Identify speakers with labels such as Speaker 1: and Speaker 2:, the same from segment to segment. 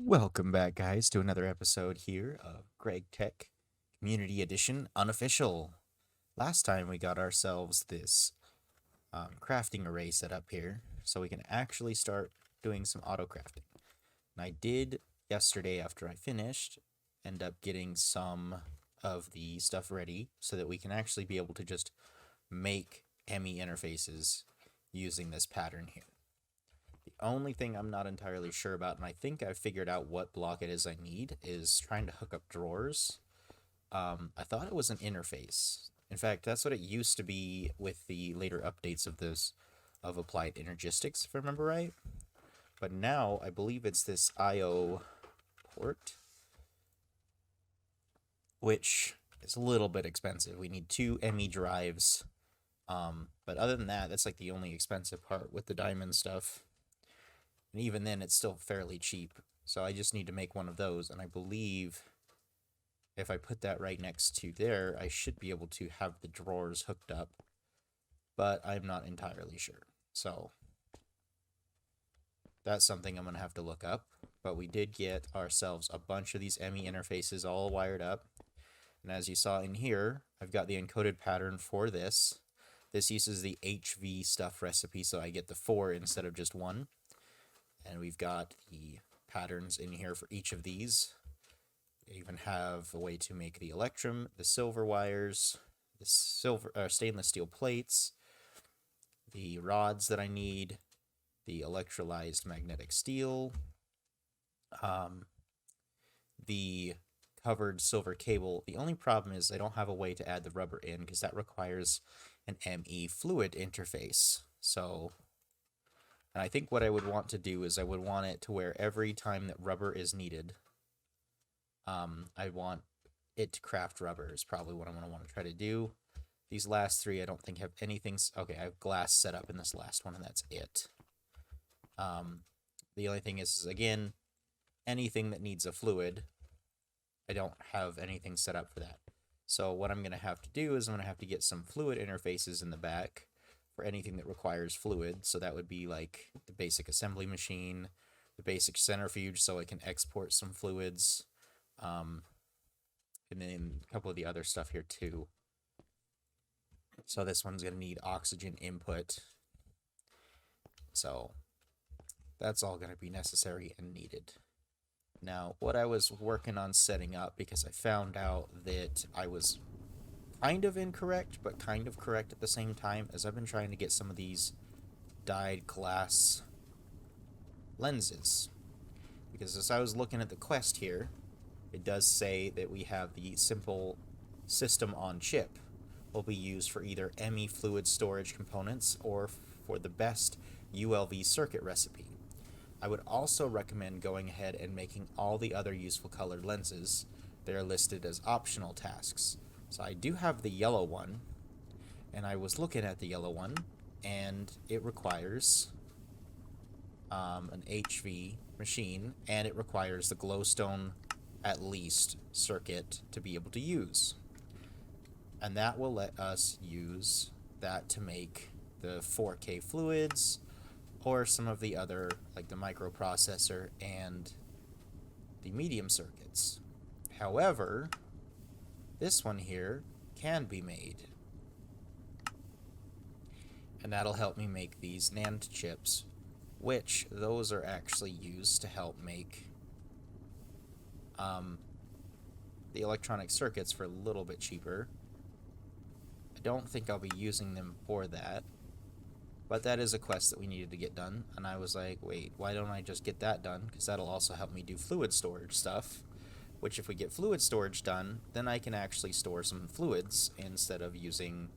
Speaker 1: Welcome back, guys, to another episode here of Gregtech Community Edition Unofficial. Last time we got ourselves this crafting array set up here so we can actually start doing some auto crafting. And I did yesterday after I finished end up getting some of the stuff ready so that we can actually be able to just make ME interfaces using this pattern here. The only thing I'm not entirely sure about, and I think I've figured out what block it is I need, is trying to hook up drawers. I thought it was an interface. In fact, that's what it used to be with the later updates of this, of Applied Energistics, if I remember right. But now, I believe it's this I/O port, which is a little bit expensive. We need two ME drives. But other than that, that's like the only expensive part with the diamond stuff. And even then, it's still fairly cheap. So I just need to make one of those. And I believe if I put that right next to there, I should be able to have the drawers hooked up. But I'm not entirely sure. So that's something I'm going to have to look up. But we did get ourselves a bunch of these ME interfaces all wired up. And as you saw in here, I've got the encoded pattern for this. This uses the HV stuff recipe, so I get the 4 instead of just 1. And we've got the patterns in here for each of these. We even have a way to make the electrum, the silver wires, the stainless steel plates, the rods that I need, the electrolyzed magnetic steel, the covered silver cable. The only problem is I don't have a way to add the rubber in because that requires an ME fluid interface. So, and I think what I would want to do is I would want it to where every time that rubber is needed, I want it to craft rubber is probably what I'm going to want to try to do. These last three I don't think have anything. Okay, I have glass set up in this last one, and that's it. The only thing is again, anything that needs a fluid, I don't have anything set up for that. So what I'm going to have to do is I'm going to have to get some fluid interfaces in the back for anything that requires fluid. So that would be like the basic assembly machine, the basic centrifuge so I can export some fluids, and then a couple of the other stuff here too. So this one's going to need oxygen input. So that's all going to be necessary and needed. Now, what I was working on setting up, because I found out that I was kind of incorrect, but kind of correct at the same time, as I've been trying to get some of these dyed glass lenses. Because as I was looking at the quest here, it does say that we have the simple system on chip will be used for either ME fluid storage components or for the best ULV circuit recipe. I would also recommend going ahead and making all the other useful colored lenses. They are listed as optional tasks. So I do have the yellow one, and I was looking at the yellow one, and it requires an HV machine, and it requires the glowstone at least circuit to be able to use. And that will let us use that to make the 4K fluids, or some of the other, like the microprocessor and the medium circuits. However, this one here can be made. And that'll help me make these NAND chips, which those are actually used to help make the electronic circuits for a little bit cheaper. I don't think I'll be using them for that. But that is a quest that we needed to get done, and I was like, wait, why don't I just get that done? Because that'll also help me do fluid storage stuff, which if we get fluid storage done, then I can actually store some fluids instead of using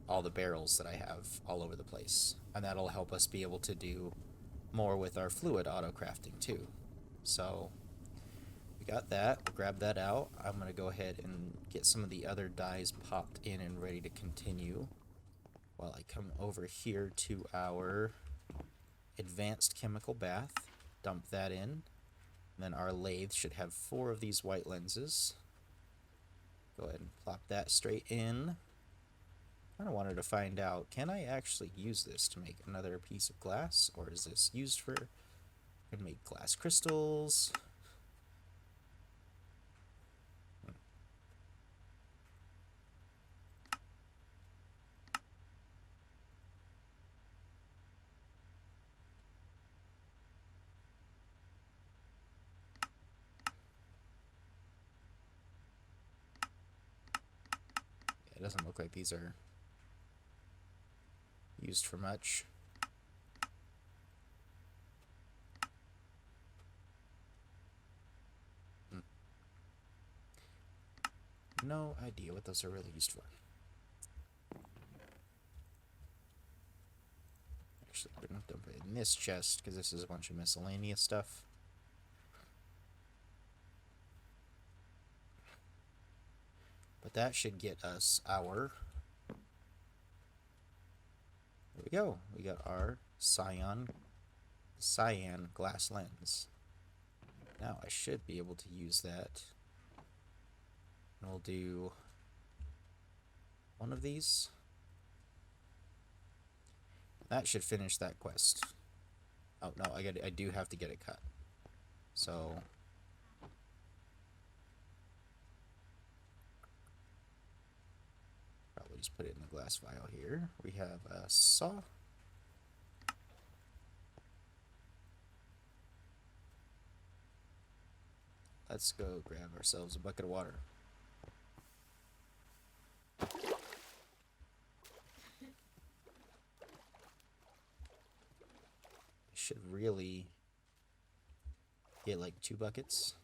Speaker 1: all the barrels that I have all over the place. And that'll help us be able to do more with our fluid auto crafting too. So we got that, we'll grab that out. I'm going to go ahead and get some of the other dyes popped in and ready to continue. While I come over here to our advanced chemical bath, dump that in, and then our lathe should have 4 of these white lenses. Go ahead and plop that straight in. I kind of wanted to find out, can I actually use this to make another piece of glass, or is this used for And make glass crystals. It doesn't look like these are used for much. No idea what those are really used for. Actually, we're gonna dump it in this chest because this is a bunch of miscellaneous stuff. But that should get us our... There we go. We got our cyan glass lens. Now I should be able to use that. And we'll do one of these. That should finish that quest. Oh no, I do have to get it cut. So probably just put it in the glass vial here. We have a saw. Let's go grab ourselves a bucket of water. Should really get like 2 buckets.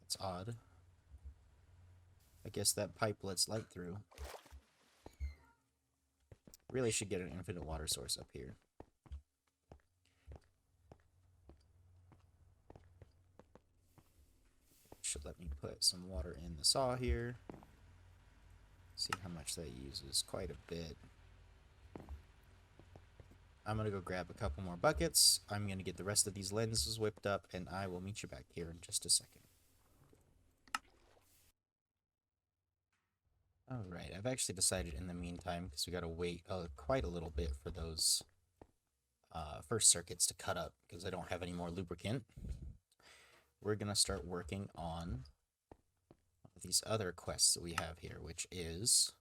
Speaker 1: That's odd. I guess that pipe lets light through. Really should get an infinite water source up here. Should let me put some water in the saw here. See how much that uses. Quite a bit. I'm going to go grab a couple more buckets. I'm going to get the rest of these lenses whipped up, and I will meet you back here in just a second. Alright, I've actually decided in the meantime, because we got to wait quite a little bit for those first circuits to cut up, because I don't have any more lubricant. We're going to start working on these other quests that we have here, which is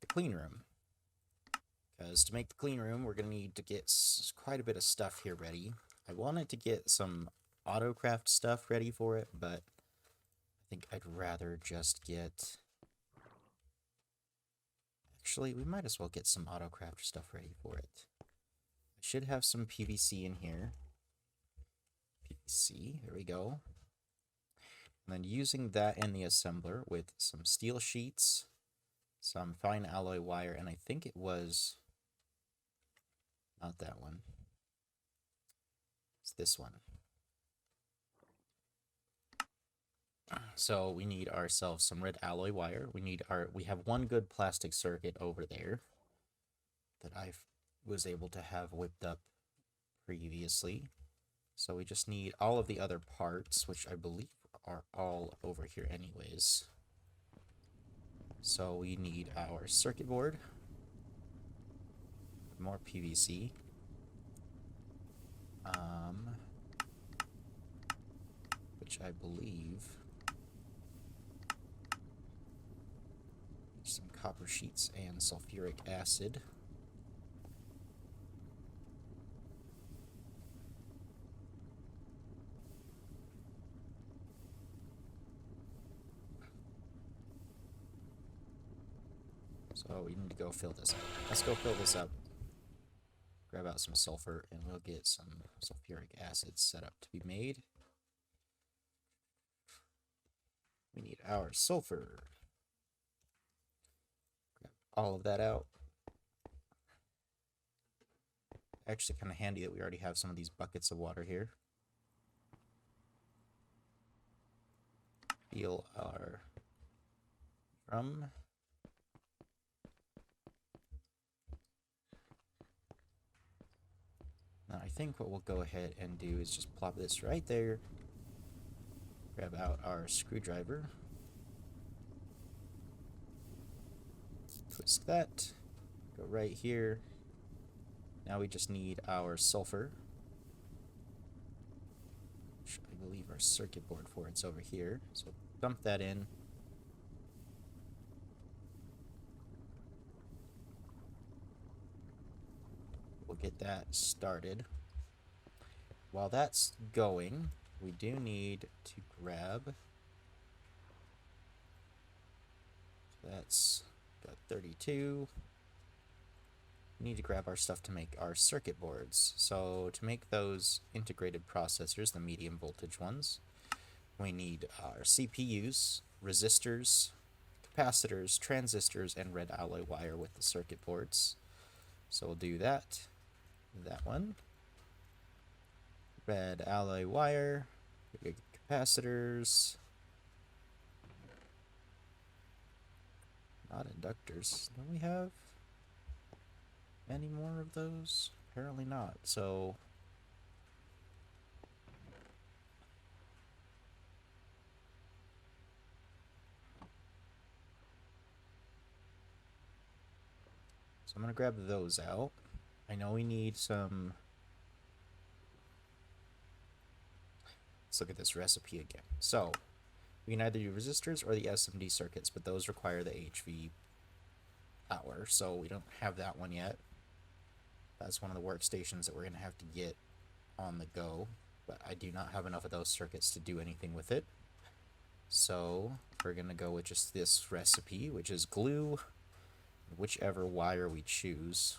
Speaker 1: the clean room. Because to make the clean room, we're going to need to get quite a bit of stuff here ready. I wanted to get some Autocraft stuff ready for it, but I think I'd rather just get... Actually, we might as well get some Autocraft stuff ready for it. I should have some PVC in here. PVC, there we go. And then using that in the assembler with some steel sheets, some fine alloy wire, and I think it was... Not that one. It's this one. So we need ourselves some red alloy wire. We have one good plastic circuit over there that I was able to have whipped up previously. So we just need all of the other parts, which I believe are all over here anyways. So we need our circuit board. More PVC. Which I believe some copper sheets and sulfuric acid. So we need to go fill this up. Let's go fill this up. Grab out some sulfur, and we'll get some sulfuric acid set up to be made. We need our sulfur. Grab all of that out. Actually, kind of handy that we already have some of these buckets of water here. Fill our drum. Now, I think what we'll go ahead and do is just plop this right there. Grab out our screwdriver. Twist that. Go right here. Now we just need our sulfur. believe our circuit board for it's over here. So dump that in. We'll get that started. While that's going, we do need to grab... That's got 32. We need to grab our stuff to make our circuit boards. So to make those integrated processors, the medium voltage ones, we need our CPUs, resistors, capacitors, transistors, and red alloy wire with the circuit boards. So we'll do that. That one. Red alloy wire, capacitors, not inductors. Don't we have any more of those? Apparently not. So I'm gonna grab those out. I know we need some... Let's look at this recipe again. So we can either do resistors or the SMD circuits, but those require the HV power, so we don't have that one yet. That's one of the workstations that we're going to have to get on the go, but I do not have enough of those circuits to do anything with it. So we're going to go with just this recipe, which is glue, whichever wire we choose.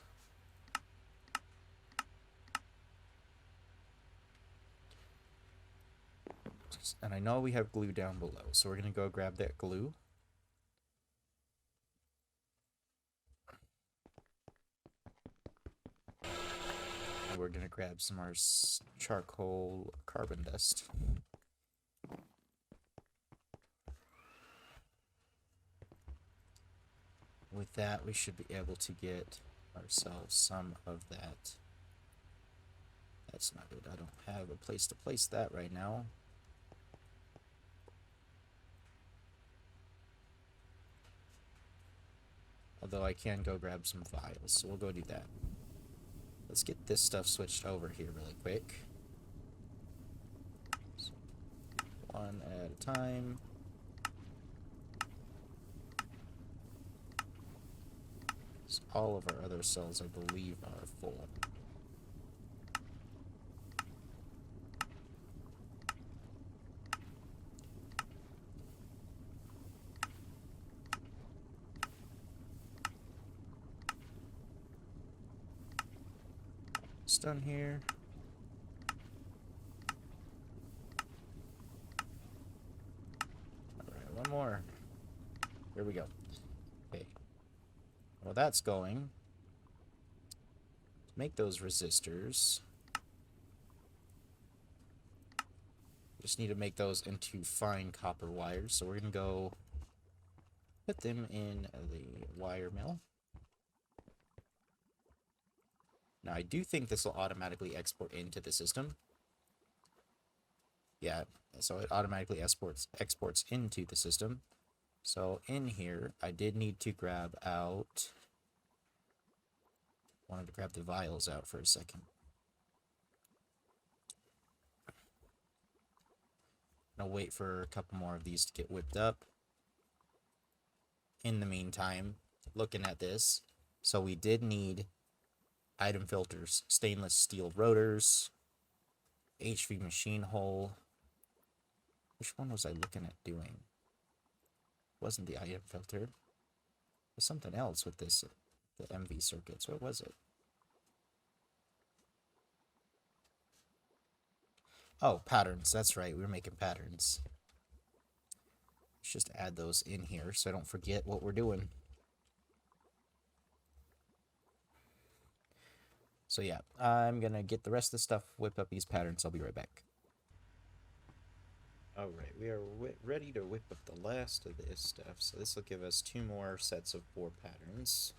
Speaker 1: And I know we have glue down below, so we're going to go grab that glue. And we're going to grab some of our charcoal carbon dust. With that, we should be able to get ourselves some of that. That's not good. I don't have a place to place that right now. Although I can go grab some vials, so we'll go do that. Let's get this stuff switched over here really quick. So, one at a time. So all of our other cells, I believe, are full. It's done here. Alright, one more. Here we go. Okay. Well, that's going. To make those resistors, just need to make those into fine copper wires. So we're going to go put them in the wire mill. Now, I do think this will automatically export into the system. Yeah, so it automatically exports into the system. So in here, I did need to grab out... Wanted to grab the vials out for a second. I'll wait for a couple more of these to get whipped up. In the meantime, looking at this, so we did need item filters, stainless steel rotors, HV machine hull. Which one was I looking at doing? Wasn't the item filter. It was something else with this, the MV circuits. What was it? Oh, patterns. That's right. We were making patterns. Let's just add those in here so I don't forget what we're doing. So yeah, I'm gonna get the rest of the stuff, whip up these patterns. I'll be right back. Alright, we are ready to whip up the last of this stuff. So this will give us 2 more sets of 4 patterns.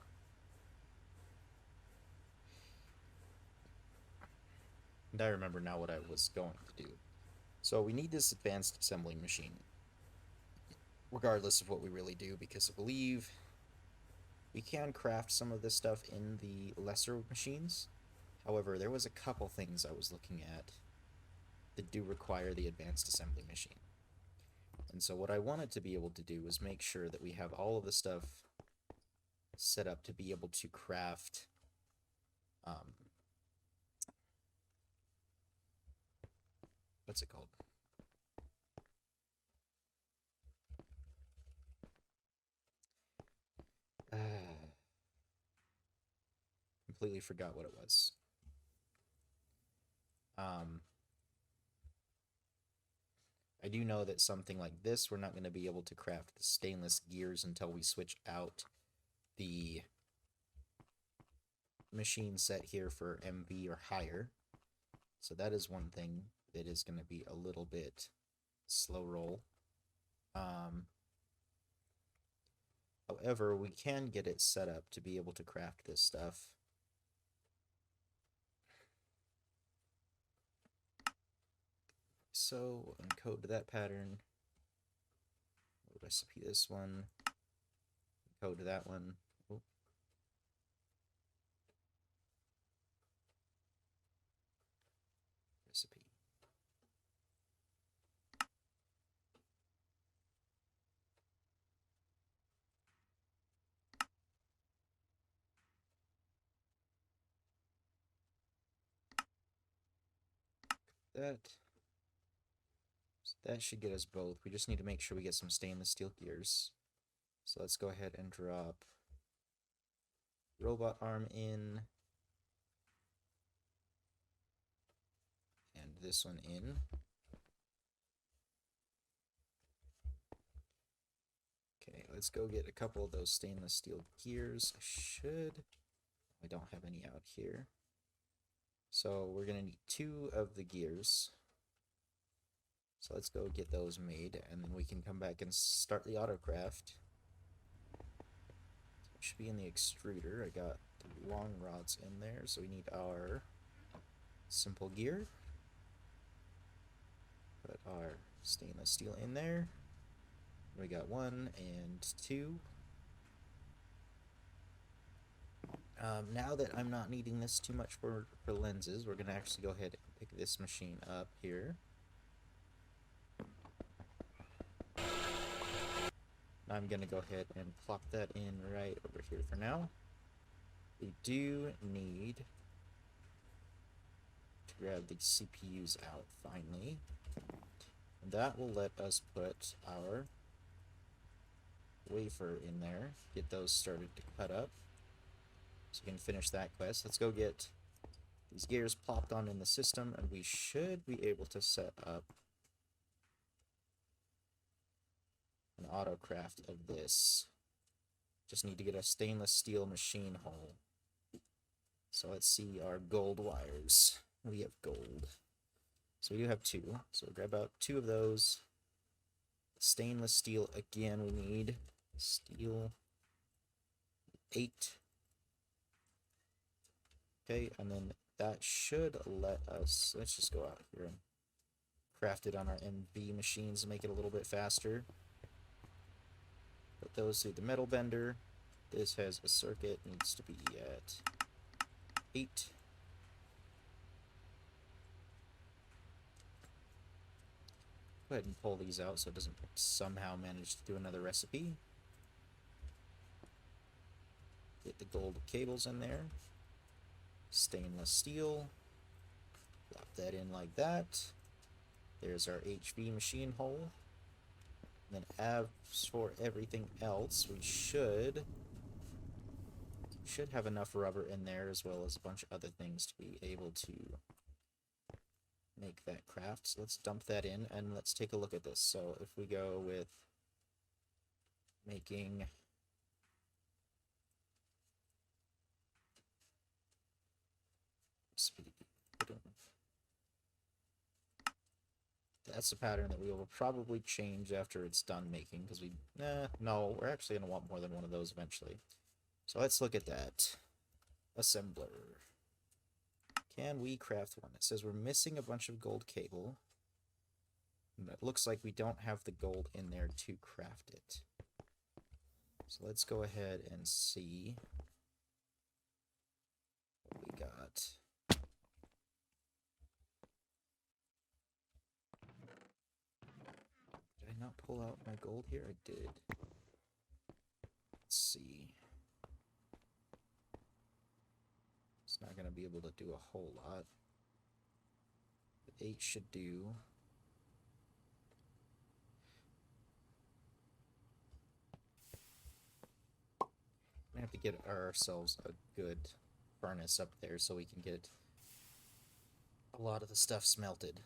Speaker 1: And I remember now what I was going to do. So we need this advanced assembling machine, regardless of what we really do, because I believe we can craft some of this stuff in the lesser machines. However, there was a couple things I was looking at that do require the advanced assembly machine. And so what I wanted to be able to do was make sure that we have all of the stuff set up to be able to craft what's it called? Completely forgot what it was. I do know that something like this, we're not going to be able to craft the stainless gears until we switch out the machine set here for MV or higher. So that is one thing that is going to be a little bit slow roll. However, we can get it set up to be able to craft this stuff. So encode that pattern. Recipe this one. Encode that one. Oh. Recipe. That. So that should get us both. We just need to make sure we get some stainless steel gears. So let's go ahead and drop robot arm in. And this one in. Okay, let's go get a couple of those stainless steel gears. I don't have any out here. So we're going to need 2 of the gears. So let's go get those made, and then we can come back and start the autocraft. It should be in the extruder. I got the long rods in there, so we need our simple gear. Put our stainless steel in there. We got 1 and 2. Now that I'm not needing this too much for lenses, we're going to actually go ahead and pick this machine up here. I'm going to go ahead and plop that in right over here for now. We do need to grab the CPUs out finally. And that will let us put our wafer in there, get those started to cut up. So we can finish that quest. Let's go get these gears plopped on in the system, and we should be able to set up an autocraft of this. Just need to get a stainless steel machine hole. So let's see our gold wires. We have gold. So we do have 2. So we'll grab out 2 of those. Stainless steel again, we need steel 8. Okay, and then that should let us, let's just go out here and craft it on our MV machines and make it a little bit faster. Put those through the metal bender. This has a circuit, needs to be at 8. Go ahead and pull these out so it doesn't somehow manage to do another recipe. Get the gold cables in there. Stainless steel. Plop that in like that. There's our HV machine hole. And then as for everything else, we should have enough rubber in there as well as a bunch of other things to be able to make that craft. So let's dump that in and let's take a look at this. So if we go with making speed, that's a pattern that we will probably change after it's done making, because no, we're actually going to want more than one of those eventually. So let's look at that. Assembler. Can we craft one? It says we're missing a bunch of gold cable. And it looks like we don't have the gold in there to craft it. So let's go ahead and see what we got. not pull out my gold here? I did. Let's see. It's not going to be able to do a whole lot. But 8 should do. We have to get ourselves a good furnace up there so we can get a lot of the stuff smelted.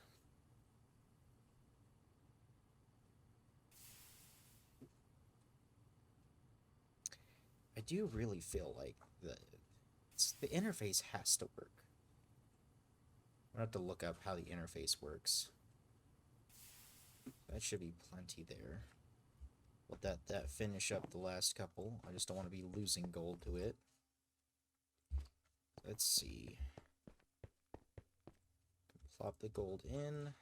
Speaker 1: I do really feel like the interface has to work. I'm gonna have to look up how the interface works. That should be plenty there. Let that finish up the last couple. I just don't want to be losing gold to it. Let's see. Plop the gold in.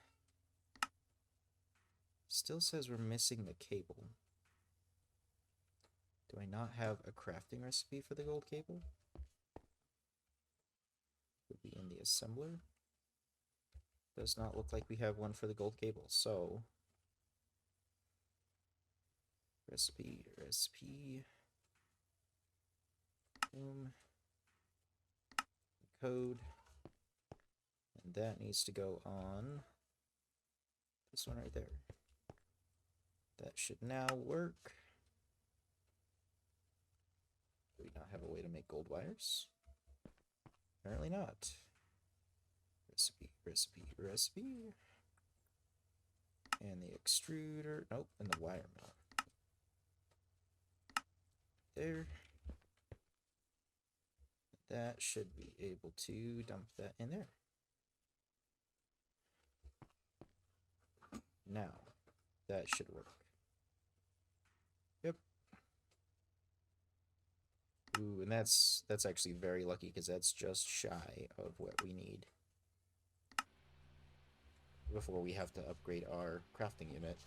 Speaker 1: Still says we're missing the cable. Do I not have a crafting recipe for the gold cable? Would be in the assembler. Does not look like we have one for the gold cable, so recipe, boom, code, and that needs to go on this one right there. That should now work. Do we not have a way to make gold wires? Apparently not. Recipe. And the extruder. Nope, and the wire mill. There. That should be able to dump that in there. Now, that should work. Yep. Ooh, and that's actually very lucky because that's just shy of what we need before we have to upgrade our crafting unit.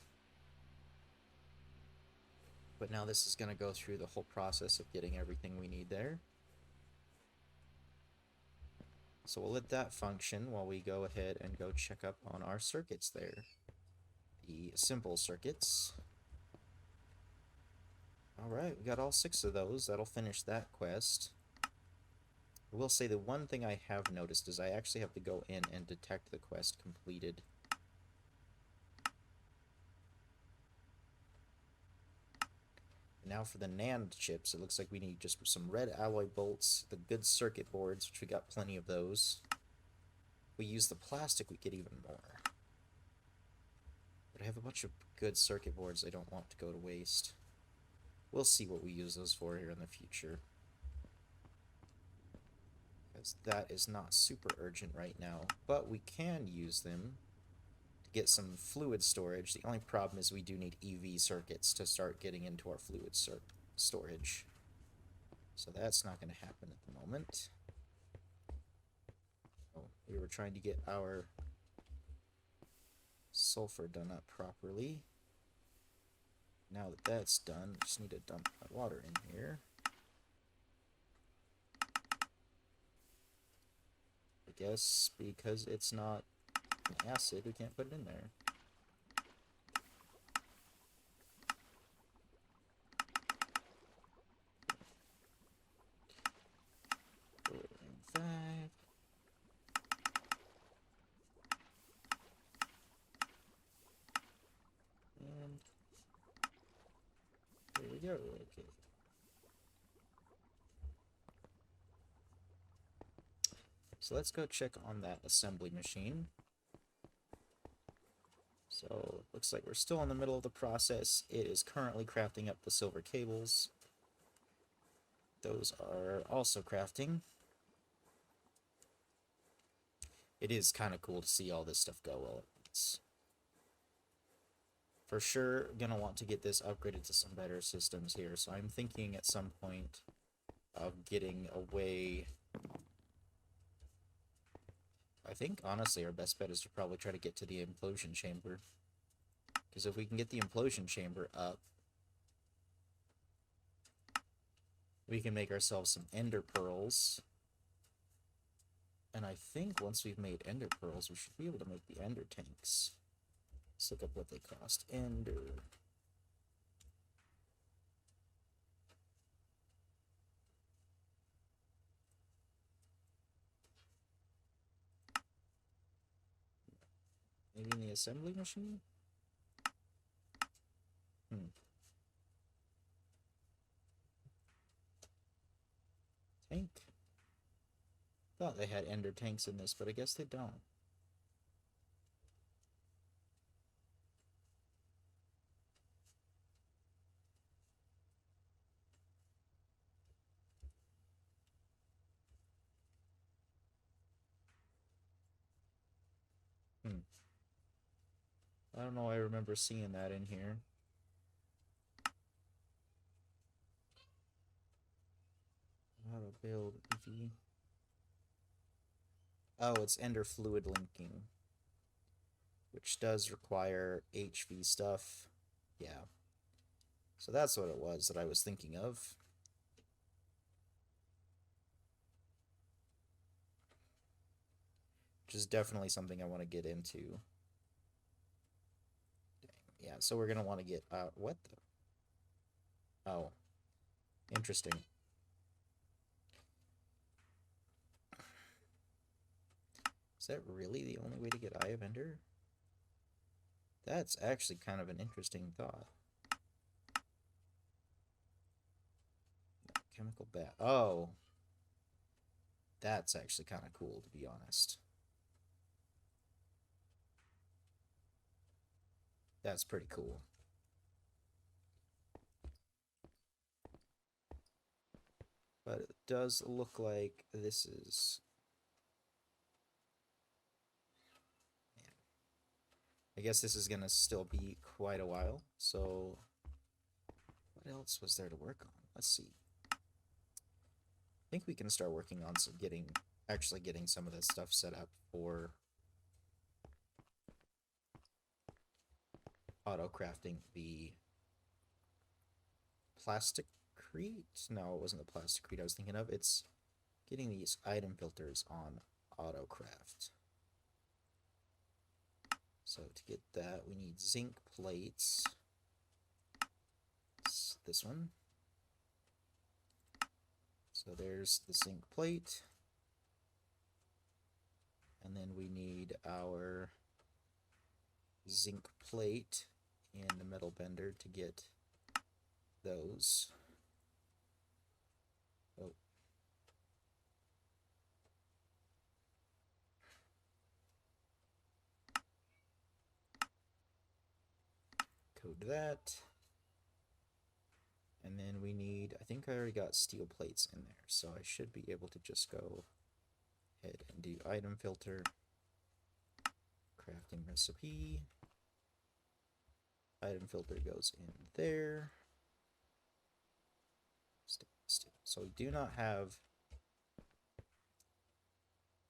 Speaker 1: But now this is going to go through the whole process of getting everything we need there. So we'll let that function while we go ahead and go check up on our circuits there. The simple circuits. Alright, we got all 6 of those. That'll finish that quest. I will say the one thing I have noticed is I actually have to go in and detect the quest completed. Now for the NAND chips, it looks like we need just some red alloy bolts, the good circuit boards, which we got plenty of those. If we use the plastic, we get even more. But I have a bunch of good circuit boards I don't want to go to waste. We'll see what we use those for here in the future. Because that is not super urgent right now, but we can use them to get some fluid storage. The only problem is we do need EV circuits to start getting into our fluid storage. So that's not going to happen at the moment. Oh, we were trying to get our sulfur done up properly. Now that that's done, I just need to dump my water in here. I guess because it's not an acid, we can't put it in there. And there we go. Okay. So let's go check on that assembly machine. So it looks like we're still in the middle of the process. It is currently crafting up the silver cables. Those are also crafting. It is kind of cool to see all this stuff go all at once. For sure, gonna want to get this upgraded to some better systems here. So I'm thinking at some point of getting a way. I think, honestly, our best bet is to probably try to get to the implosion chamber. Because if we can get the implosion chamber up, we can make ourselves some ender pearls. And I think once we've made ender pearls, we should be able to make the ender tanks. Let's look up what they cost. Ender. Maybe in the assembly machine? Tank? Thought they had ender tanks in this, but I guess they don't. I don't know, I remember seeing that in here. How to build EV. Oh, it's ender fluid linking, which does require HV stuff. Yeah. So that's what it was that I was thinking of. Which is definitely something I want to get into. Dang. Yeah, so we're going to want to get... what the... Oh. Interesting. Is that really the only way to get Eye of Ender? That's actually kind of an interesting thought. Chemical bat. Oh. That's actually kind of cool, to be honest. That's pretty cool. But it does look like this is... Man. I guess this is going to still be quite a while. So, what else was there to work on? Let's see. I think we can start working on some actually getting some of this stuff set up for auto-crafting the plasticrete. No, it wasn't the plasticrete I was thinking of. It's getting these item filters on Autocraft. So to get that, we need zinc plates. It's this one. So there's the zinc plate. And then we need our zinc plate in the metal bender to get those. Oh. Code that. And then we need, I think I already got steel plates in there, so I should be able to just go ahead and do item filter, crafting recipe. Item filter goes in there. So we do not have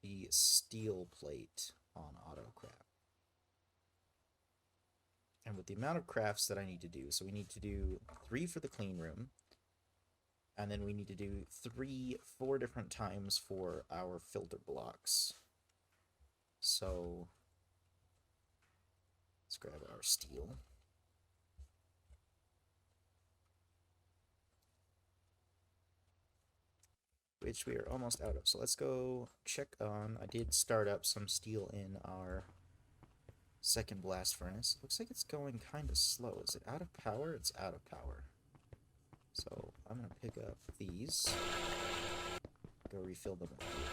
Speaker 1: the steel plate on Autocraft. And with the amount of crafts that I need to do, so we need to do 3 for the clean room, and then we need to do 4 different times for our filter blocks. So let's grab our steel. Which we are almost out of. So let's go check on... I did start up some steel in our second blast furnace. Looks like it's going kind of slow. Is it out of power? It's out of power. So I'm going to pick up these. Go refill them with fuel.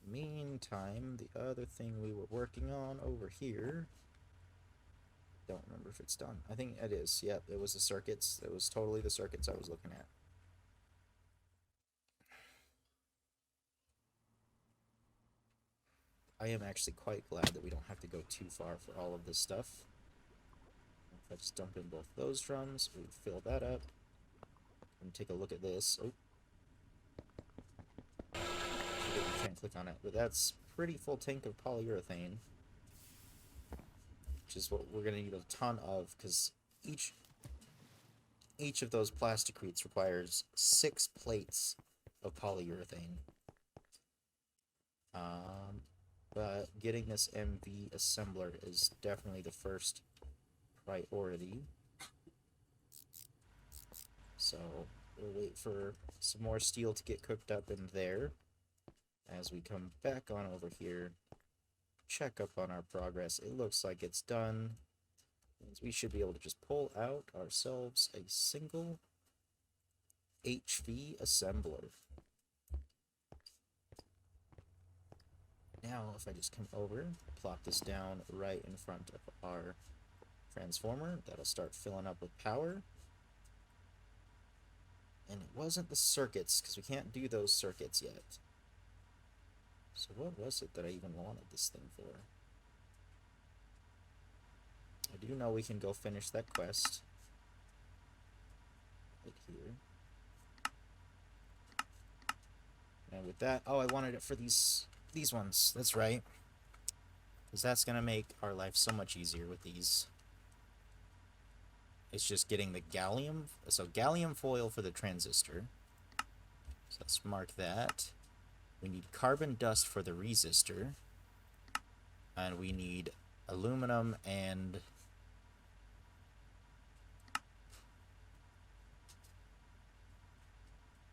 Speaker 1: Meantime, the other thing we were working on over here... Don't remember if it's done. I think it is. Yep, it was the circuits. It was totally the circuits I was looking at. I am actually quite glad that we don't have to go too far for all of this stuff. If I just dump in both those drums, we fill that up. And take a look at this. Oh. You can't click on it, but that's pretty full tank of polyurethane. Which is what we're going to need a ton of, because each of those plasticretes requires 6 plates of polyurethane. but getting this MV assembler is definitely the first priority. So we'll wait for some more steel to get cooked up in there. As we come back on over here, check up on our progress. It looks like it's done. Means we should be able to just pull out ourselves a single HV assembler. Now, if I just come over, plop this down right in front of our transformer, that'll start filling up with power. And it wasn't the circuits, because we can't do those circuits yet. So what was it that I even wanted this thing for? I do know we can go finish that quest. Right here. And with that, oh, I wanted it for these ones. That's right. Because that's going to make our life so much easier with these. It's just getting the gallium. So gallium foil for the transistor. So let's mark that. We need carbon dust for the resistor. And we need aluminum and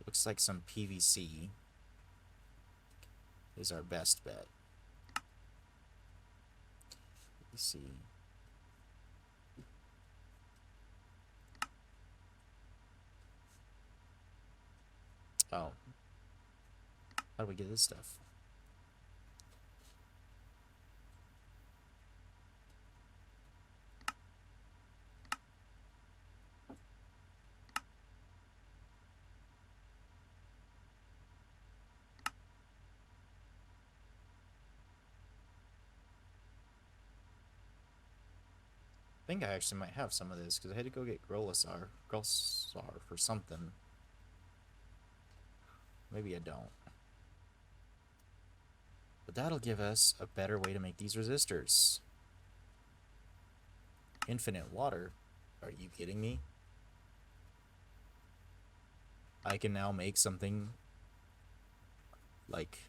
Speaker 1: looks like some PVC is our best bet. PVC. Oh. How do we get this stuff? I think I actually might have some of this because I had to go get Grolsar for something. Maybe I don't. But that'll give us a better way to make these resistors. Infinite water? Are you kidding me? I can now make something like...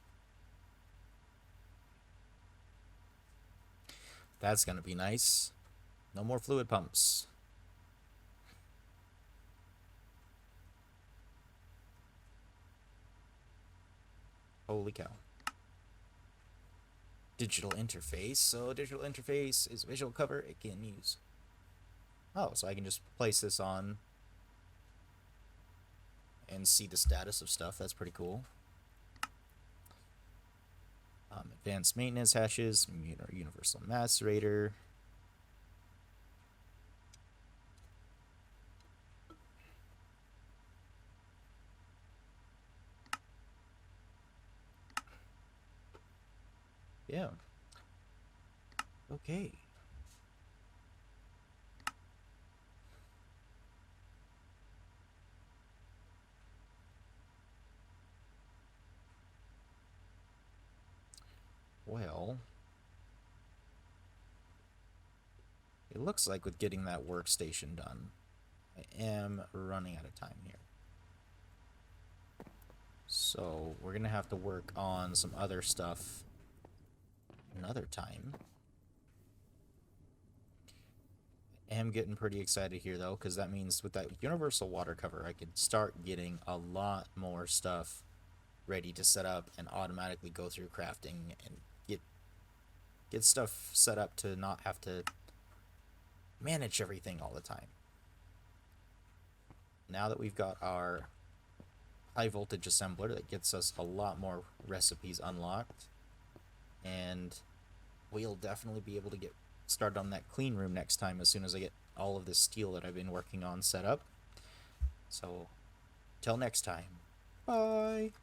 Speaker 1: That's gonna be nice. No more fluid pumps. Holy cow. Digital interface. So digital interface is visual cover it can use. Oh, so I can just place this on and see the status of stuff. That's pretty cool. Advanced maintenance hashes, universal macerator. Yeah. Okay. Well, it looks like with getting that workstation done, I am running out of time here. So we're gonna have to work on some other stuff another time. I am getting pretty excited here though, because that means with that universal water cover, I could start getting a lot more stuff ready to set up and automatically go through crafting and get stuff set up to not have to manage everything all the time. Now that we've got our high voltage assembler, that gets us a lot more recipes unlocked, and we'll definitely be able to get started on that clean room next time as soon as I get all of this steel that I've been working on set up. So till next time, bye.